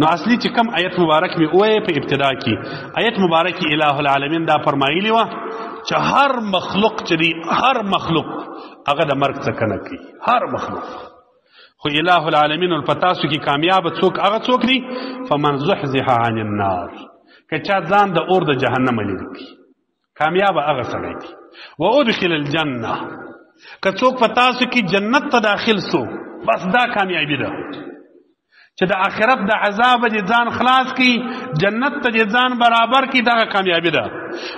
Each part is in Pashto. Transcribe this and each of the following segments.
نو اصلي چې کم آیت مبارک می وایي په ابتدا کې آیت مبارک الہ العالمین دا فرمایلی و چې هر مخلوق چې دی هر مخلوق هغه د مرګ څخه نه کوي هر مخلوق خو الہ العالمین الپتاسو کې کامیاب څوک هغه څوک دی فمن زحزح عن النار که چا ځان د اور د جهنم لري کی کامیاب هغه سړی دی و ادخل الجنه که څوک پتاسو کې جنت ته داخل سو بس دا کامیابی ده چې د آخرت د عذاب دې ځان خلاص کی جنت ته دې ځان برابر کی دا کامیابی ده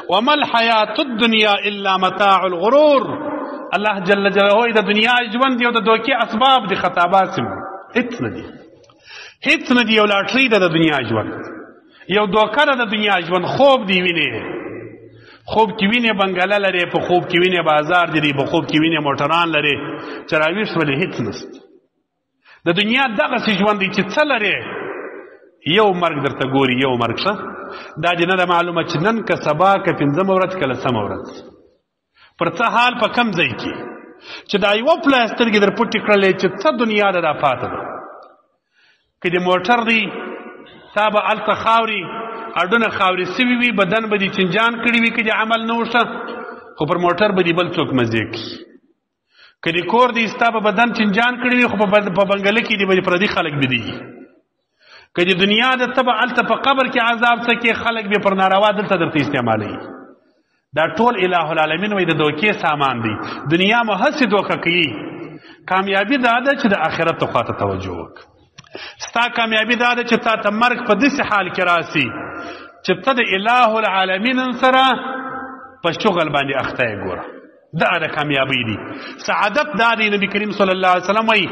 وما الحیات الدنیا الا متاع الغرور الله جل جلاله د دنیا ژوند دی او د دوکې اسباب دي خطابات سم هیڅ نه دي هیڅ نه دي یو لاټري ده د دنیا ژوند یو دوکه ده د دنیا ژوند خوب دی ویني خوب کې ویني بنگاله لري په خوب کې ویني بازار دی په خوب کې ویني موټران لري چراویش ولې هیڅ نشته د دنیا دغه ژوند دی چې څه لري یو مرګ درته ګوري یو مرګ شه دا دې نه معلومه چې نن که سبا که پنځمه ورځ کله سمه ورځ پر څه حال په کم ځای کې چې دا یوه پلاسترګې در پټې کړلې چې څه دنیا ده دا پاته ده که د موټر دی تا به هلته خاوري اډونه خاوري سوي وي بدن به دې چنجان کړي وي که د عمل نه وشه خو پر موټر به دې بل څوک مزې کړي که د کور دی ستا به بدن چنجان کړي وي خو په بنګله کې دې به پردي خلک بدېږي که د دنیا د ته به هلته په قبر کې عذاب څه کې خلک به پر ناروا دلته درته استعمالوي دا ټول الہ العالمین وایي د دوکې سامان دی دنیا مو هسې دوکه کوي کامیابي دا ده چې د آخرت خواته توجه وکړه ستا کامیابي دا ده چې تا ته مرګ په داسې حال کې راسي چې ته د الہ العالمین سره په شغل باندې اخته یې ګوره دا د کامیابی دی سعادت دا دی نبی کریم صلی الله علیه وسلم وایي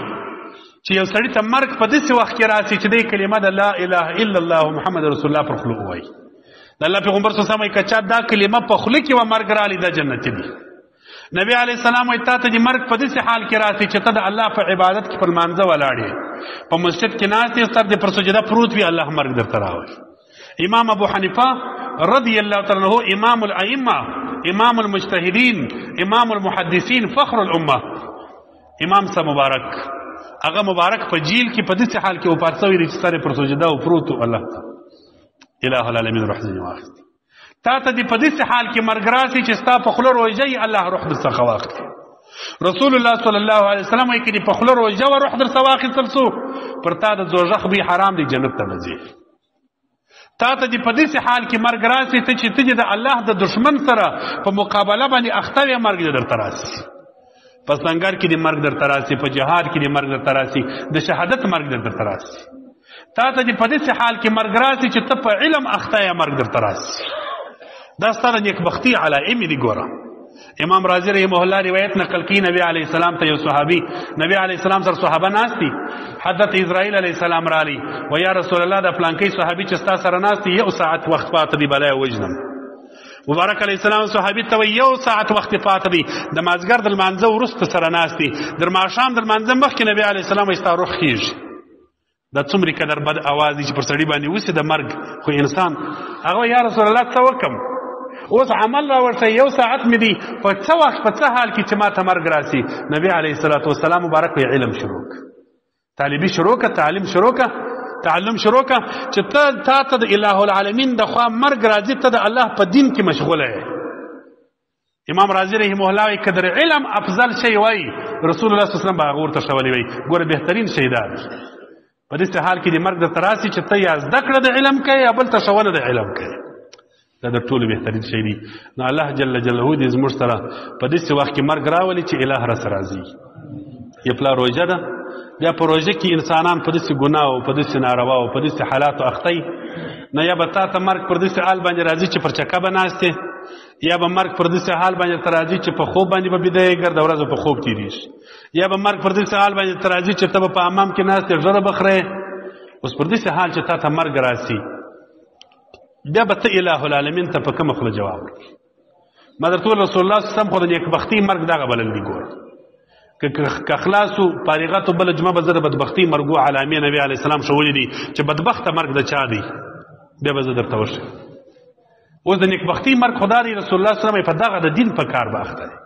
چې یو سړی ته مرګ په داسې وخت کې راسي چې دی کلمه د لا اله الا الله محمد رسول الله پر خوله ووایي د الله پیغمبر صلی الله علیه وسلم وایي که چا دا کلمه په خوله کې و مرګ رالی دا جنتي دی نبی علیه السلام وایي تا ته د مرګ په داسې حال کې راسي چې ته د الله په عبادت کې پر لمانځه ولاړ یې په مسجد کې ناست یې سر دې پر سجده پروت وي الله مرګ درته راوړي امام ابو حنیفه رضی الله تعالی عنہ امام الائمه امام المجتهدین امام المحدثین فخر الامه امام سا مبارک هغه مبارک په جیل کې په داسې حال کې وفات شوی دی چې سر پر سجده او پروت الله الہ العالمین روح ځینې واخلي تا ته دې په داسې حال کې مرګ راسي چې ستا په خوله روژه الله روح درڅخه واخلي رسول الله صلی الله علیه وسلم وایي که دې په خوله روژه و روح درڅه واخیستل سو پر تا د دوزخ بوی حرام دی جنت ته به ځې تا ته دې په داسې حال کې مرګ راسي ته چې ته د الله د دشمن سره په مقابله باندې اخته وې مرګ دې درته راسي په سنګر کې دې مرګ درته راسي په جهاد کې دې مرګ درته راسي د شهادت مرګ درته راسي تا ته دې په داسې حال کې مرګ راسي چې ته په علم اخته یې مرګ درته راسي دا ستا د نیکبختي علائم دي ګوره امام رازی رحمه الله روایت نقل کی نبی علیہ السلام ته یو صحابي نبی علیہ السلام سره صحابه ناستی حضرت اسرائیل علیہ السلام رالی و یا رسول الله د فلانکی صحابي چې ستا سره ناستی یو ساعت وخت پاته دی بلای وجنم مبارک علیہ السلام صحابي ته یو ساعت وخت پاته دی د مازګر د لمانځه ورسته سره ناستی در ماښام د لمانځه مخکې نبی علیہ السلام استا روح کیږي دا څومره قدر بد आवाज چې پر سړی باندې وسی د مرګ خو انسان هغه یا رسول الله څه وکم اوس عمل را ورته یو ساعت مې دی په څه وخت په څه حال کې چې ما ته مرګ راسي نبی علیه الصلاة والسلام مبارک وی علم شروع طالبي شروع که تعلیم شروع که تعلم شروع که چې تا ته د الہ العالمین د خوا مرګ راځي ته د الله په دین کې مشغوله یې امام رازی رحمه الله وی که در علم افضل شی وای رسول الله صلی الله علیه وسلم به هغه ورته ښولی وی ګوره بهترین شی دا دی په داسې حال کې د مرګ درته راسي چې ته یا زده کړه د علم کوې یا بل ته ښوونه د علم کوې دا د ټولو بهترین شی دی نو الله جل جلاله دې زموږ سره په داسې وخت کې مرګ راولي چې الہ راسه راځي یې پلا روژه ده بیا په روژه کې انسانان په داسې ګناهو په داسې نارواو په داسې حالاتو اختی نه یا به تا ته مرګ پر داسې حال باندې راځي چې پر چکه به ناستې یا به مرګ پر داسې حال باندې ته راځي چې په خوب باندې به بیده یې ګرده ورځ په خوب تېرېږي یا به مرګ پر داسې حال باندې ته راځي چې ته به په امام کې ناست یې ژره به خورې اوس پر داسې حال چې تا ته مرګ راسي بیا به ته الہ العالمین ته په کومه خوله جواب ورکړي ما درته وویل رسول الله صلی الله علیه وسلم خو د نیکبختي مرګ دغه بلل دي ګوره که خلاصو فارغاتو بله جمعه به زه د بدبختي مرګو علامې نبي علیه السلام ښوولي دي چې بدبخته مرګ د چا دی بیا به زه درته وښیم اوس د نیکبختي مرګ خدا دی رسول الله صلی الله علیه وسلم په دغه د دین په کار به اخته دی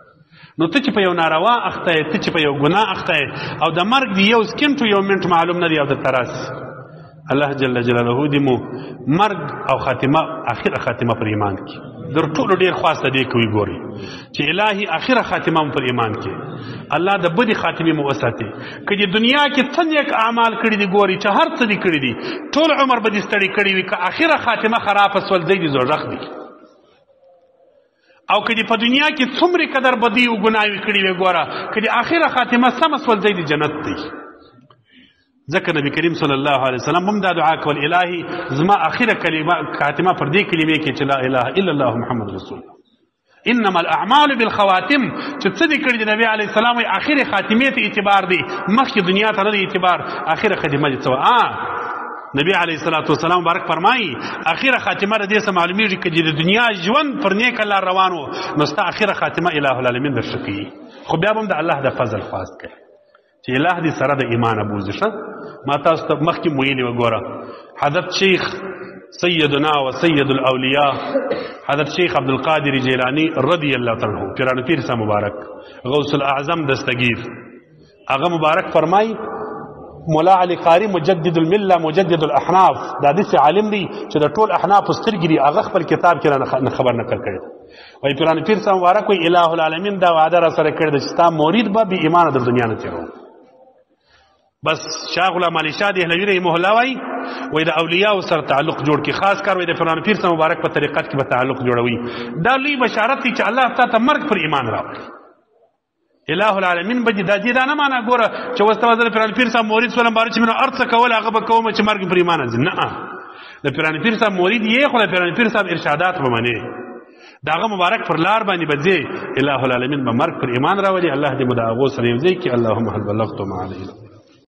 نو ته چې په یو ناروا اخته یې ته چې په یو ګناه اخته یې او د مرګ دی یو سکنټ یو منټ معلوم نه دی او درته راسي الله جل جلاله دې مو مرګ او خاتمه اخره خاتمه پر ایمان کې در ټولو ډېر خواسته دی کوي ګوري چې الهي اخره خاتمه پر ایمان کې الله د بدې خاتمې مو وساتي که د دنیا کې څه نیک اعمال کړي دي ګوري چې هر څه دي کړي دي ټول عمر به دې ستړي کړي وي که اخره خاتمه خرابه سول دی د دوزخ دی او که دې په دنیا کې څومره قدر بدی او ګناوي کړي وي ګوره که د اخره خاتمه سمه سول دی د جنت دی ځکه نبی کریم صلی الله علیه وسلم هم دا دعا کول الهي زما اخره کلمه خاتمه پر دې کلمې کې چې لا اله الا الله محمد رسول الله انما الاعمال بالخواتم چې څه دې کړي د نبی علیه السلام اخره خاتمه ته اعتبار دی مخکې دنیا ته نه اعتبار اخره خاتمه دې څه نبی علیه الصلاة والسلام مبارک فرمایي اخره خاتمه د دې څه معلومیږي چې د دنیا ژوند پر نیک لار روان و نو ستا اخره خاتمه اله العالمین درشه کوي خو بیا به هم د الله د فضل خواست کوي چې اله دې سره د ایمان ابوزي شه ما تاسو ته مخکې ویلي وګوره حضرت شیخ سیدنا و سید الاولیاء حضرت شیخ عبدالقادر جیلانی رضی الله تعالی عنہ پیران پیر صاحب مبارک غوث الاعظم دستگیر هغه مبارک فرمای مولا علی قاری مجدد المله مجدد الاحناف دا داسې عالم دی چې د ټول احناف سترګري هغه خپل کتاب کې خبر نقل کړی وای پیران پیر صاحب مبارک وای الہ العالمین دا وعده را سره کړی چې ستا مرید به بی ایمان در دنیا نه تیرو بس شاه غلام علي شاه دهلوي رحمه الله وای د اولیاء سره تعلق جوړ کی خاص کار وای د پیران پیر صاحب مبارک په طریقت کې به تعلق جوړوي دا لوی بشارت دی چې الله تعالی ته مرګ پر ایمان راوړي اله العالمین به دا دې دا نه معنا ګوره چې واستوازل پیران پیر صاحب مرید سلام بارچ منو ارڅ کول هغه به کوم چې مرګ پر ایمان ځي نه د پیران پیر صاحب مرید یې خو د پیران پیر صاحب ارشادات به منی داغه مبارک پر لار باندې بدځي اله العالمین به مرګ پر ایمان راوړي الله دې مدعو سره یوځي کې اللهم هل بلغت ما علیه